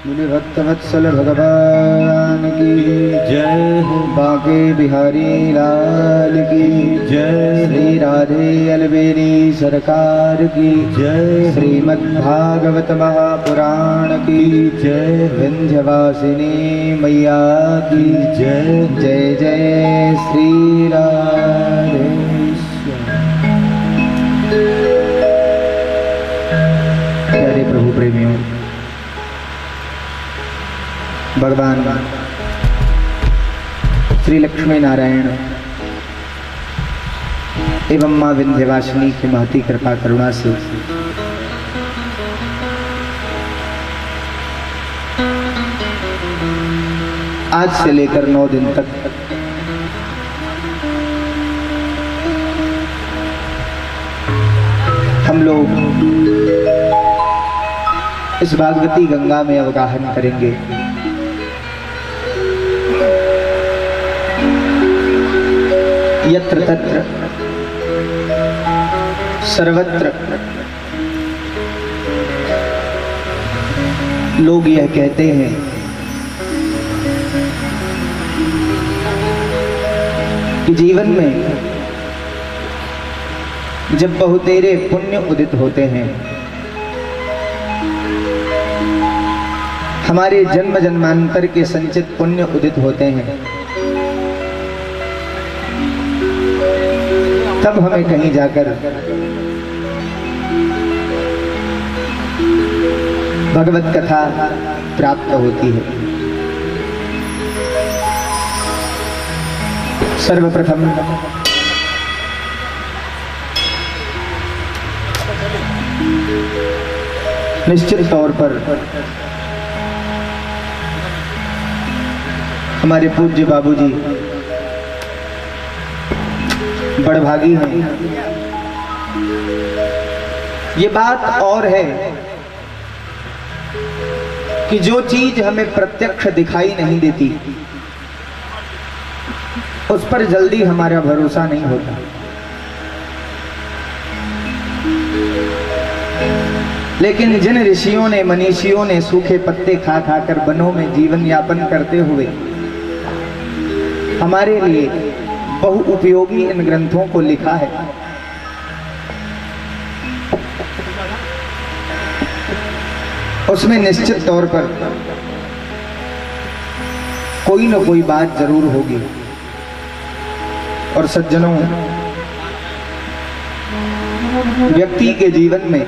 मुनि भक्त वत्सल भगवान की जय। बांके बिहारी लाल की जय। श्री राधे अलबेरी सरकार की जय। श्रीमद्भागवत महापुराण की जय। विंध्यवासिनी मैया की जय। जय जय श्री राधे। प्यारे प्रभु प्रेमियों, भगवान श्री लक्ष्मी नारायण एवं मां विंध्यवासिनी की महती कृपा करुणा से आज से लेकर 9 दिन तक हम लोग इस भागवती गंगा में अवगाहन करेंगे। यत्र तत्र सर्वत्र लोग यह कहते हैं कि जीवन में जब बहुतेरे पुण्य उदित होते हैं, हमारे जन्म जन्मांतर के संचित पुण्य उदित होते हैं, तब हमें कहीं जाकर भगवत कथा प्राप्त होती है। सर्वप्रथम निश्चित तौर पर हमारे पूज्य बाबूजी बड़भागी हैं। ये बात और है कि जो चीज हमें प्रत्यक्ष दिखाई नहीं देती उस पर जल्दी हमारा भरोसा नहीं होता, लेकिन जिन ऋषियों ने मनीषियों ने सूखे पत्ते खा खाकर वनों में जीवन यापन करते हुए हमारे लिए बहु उपयोगी इन ग्रंथों को लिखा है, उसमें निश्चित तौर पर कोई न कोई बात जरूर होगी। और सज्जनों, व्यक्ति के जीवन में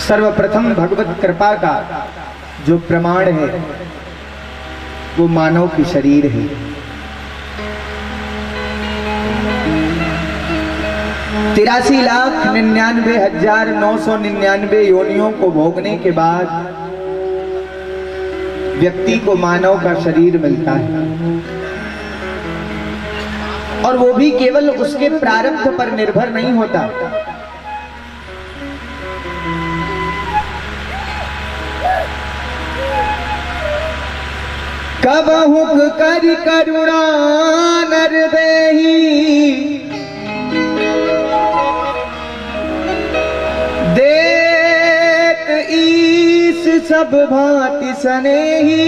सर्वप्रथम भगवत कृपा का जो प्रमाण है वो मानव की शरीर है। 83,99,999 योनियों को भोगने के बाद व्यक्ति को मानव का शरीर मिलता है, और वो भी केवल उसके प्रारब्ध पर निर्भर नहीं होता, कबहुक करि करुणा नर देहि देत ईस सब भांति सनेही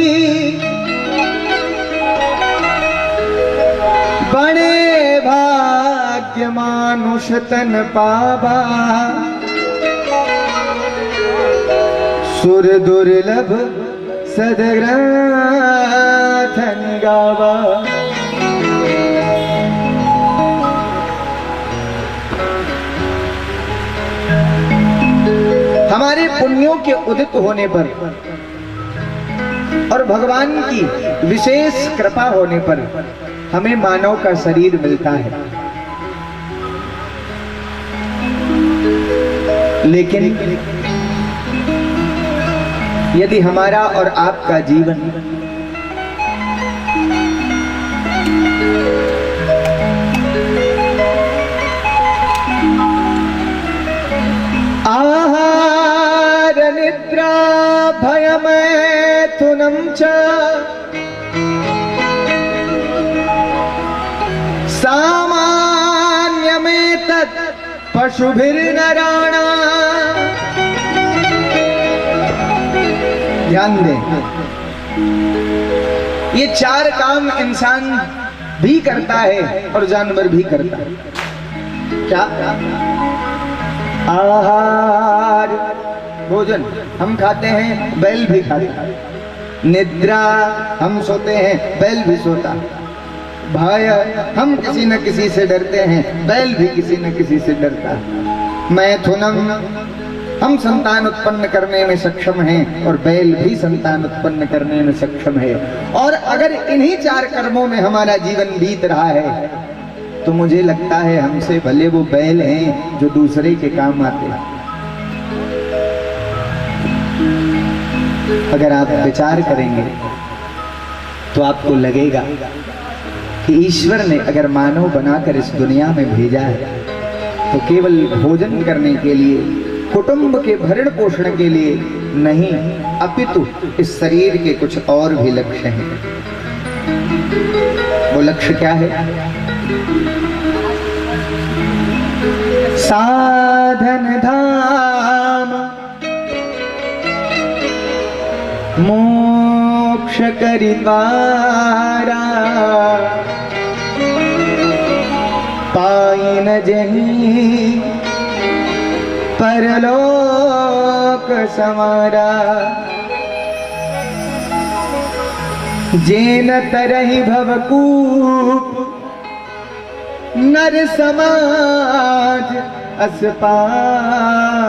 बड़े भाग्य मानुष तन पावा सुर दुर्लभ सदग्रथन गावा। हमारे पुण्यों के उदित होने पर और भगवान की विशेष कृपा होने पर हमें मानव का शरीर मिलता है, लेकिन यदि हमारा और आपका जीवन आहार निद्रा भयमैथुनं च सामान्यमेतत् पशुभिर्नराणाम् ध्यान दें, ये चार काम इंसान भी करता है और जानवर भी करता है। क्या? आहार, भोजन हम खाते हैं, बैल भी खाता है। निद्रा, हम सोते हैं, बैल भी सोता है। भय, हम किसी न किसी से डरते हैं, बैल भी किसी न किसी से डरता है। मैथुनम, हम संतान उत्पन्न करने में सक्षम हैं और बैल भी संतान उत्पन्न करने में सक्षम है। और अगर इन्हीं चार कर्मों में हमारा जीवन बीत रहा है तो मुझे लगता है हमसे भले वो बैल हैं जो दूसरे के काम आते हैं। अगर आप विचार करेंगे तो आपको लगेगा कि ईश्वर ने अगर मानव बनाकर इस दुनिया में भेजा है तो केवल भोजन करने के लिए, कुटुंब के भरण पोषण के लिए नहीं, अपितु इस शरीर के कुछ और भी लक्ष्य हैं। वो लक्ष्य क्या है? साधन धाम मोक्ष करिद्वारा, पाई न जहीं परलोक समारा। जेन तरहि भवकूप नर समाज अस पाय।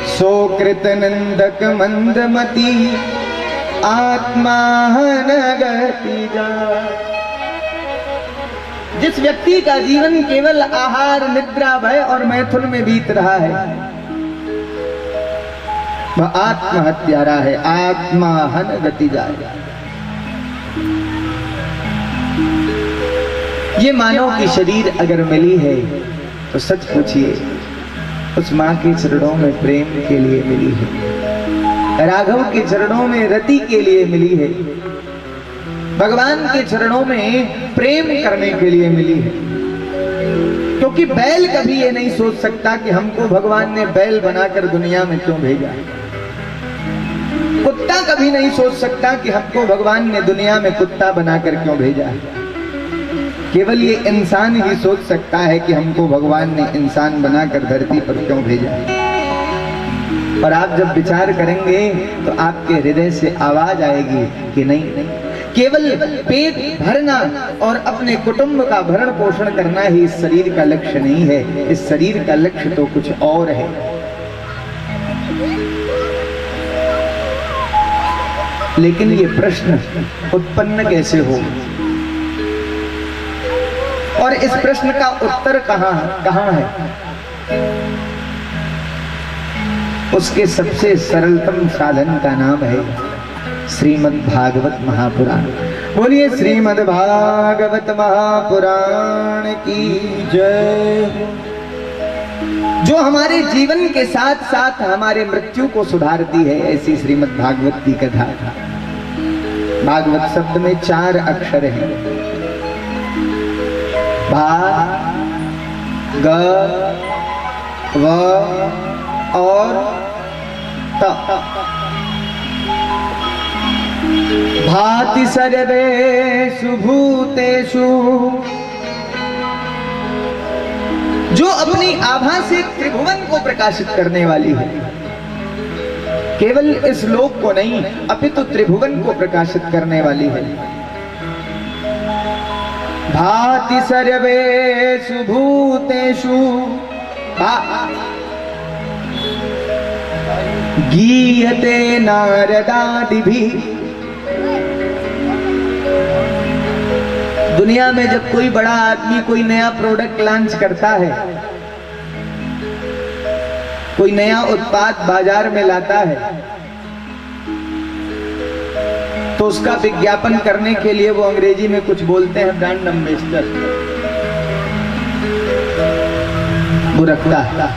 सो कृत नंदक मंदमती आत्मा न गति जाय। जिस व्यक्ति का जीवन केवल आहार, निद्रा, भय और मैथुन में बीत रहा है वह आत्महत्यारा है, आत्मा हन गति जाए। ये मानव की शरीर अगर मिली है तो सच पूछिए उस माँ के चरणों में प्रेम के लिए मिली है, राघव के चरणों में रति के लिए मिली है, भगवान के चरणों में प्रेम करने के लिए मिली है। क्योंकि बैल कभी ये नहीं सोच सकता कि हमको भगवान ने बैल बनाकर दुनिया में क्यों भेजा। कुत्ता कभी नहीं सोच सकता कि हमको भगवान ने दुनिया में कुत्ता बनाकर क्यों भेजा है। केवल ये इंसान ही सोच सकता है कि हमको भगवान ने इंसान बनाकर धरती पर क्यों भेजा है। और आप जब विचार करेंगे तो आपके हृदय से आवाज आएगी कि नहीं, केवल पेट भरना और अपने कुटुंब का भरण पोषण करना ही इस शरीर का लक्ष्य नहीं है। इस शरीर का लक्ष्य तो कुछ और है। लेकिन ये प्रश्न उत्पन्न कैसे हो और इस प्रश्न का उत्तर कहां है? उसके सबसे सरलतम साधन का नाम है श्रीमद् भागवत महापुराण। बोलिए श्रीमद् भागवत महापुराण की जय। जो हमारे जीवन के साथ साथ हमारे मृत्यु को सुधारती है, ऐसी श्रीमद् भागवत की कथा। भागवत शब्द में 4 अक्षर हैं, भा, ग, व और त। भाति सर्वेषु भूतेषु, जो अपनी आभा से त्रिभुवन को प्रकाशित करने वाली है। केवल इस लोक को नहीं अपितु त्रिभुवन को प्रकाशित करने वाली है। भाति सर्वेषु भूतेषु गीयते नारदादिभिः। दुनिया में जब कोई बड़ा आदमी कोई नया प्रोडक्ट लॉन्च करता है, कोई नया उत्पाद बाजार में लाता है, तो उसका विज्ञापन करने के लिए वो अंग्रेजी में कुछ बोलते हैं, ब्रांड एम्बेसडर वो रखता है।